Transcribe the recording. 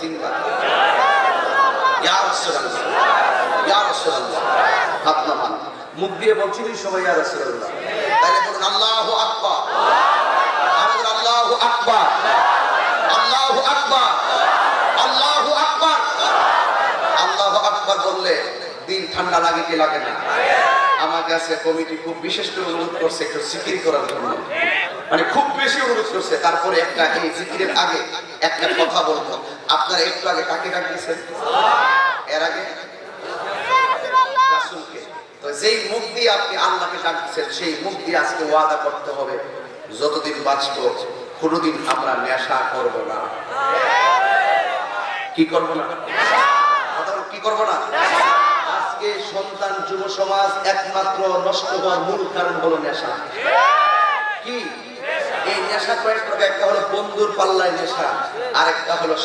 তিনবার ইয়া রাসূলুল্লাহ, ইয়া রাসূলুল্লাহ। হাত নামান, মুখ দিয়ে বলছিলেন সবাই ইয়া রাসূলুল্লাহ। তাহলে বলুন আল্লাহু আকবার, আমাদের আল্লাহু আকবার, আল্লাহু আকবার, আল্লাহু আকবার। আল্লাহু আকবার বললে দিন ঠান্ডা লাগে কি লাগে না? আমার কাছে কমিটি খুব বিশেষ করে অনুরোধ করছে একটু জিকির করার জন্য, মানে খুব বেশি অনুরোধ করছে। তারপরে একটা এই জিকিরের আগে একটা কথা বলবো। আপনারা একটু আগে কাকে ডাকতেছেন? এর আগে রাসূলকে। তো যেই মুখ দিয়ে আপনি আল্লাহকে ডাকতেছেন সেই মুখ দিয়ে আজকে ওয়াদা করতে হবে যতদিন বাঁচবো কোনোদিন আমরা নেশা করব না। কি করব না? কি করব না? আজকে সন্তান যুব সমাজ একমাত্র নষ্ট হওয়ার মূল কারণ হলো নেশা। কি এই নেশা কয়েক প্রকার, একটা হলো বন্ধুর পাল্লায় নেশা, আর একটা হলো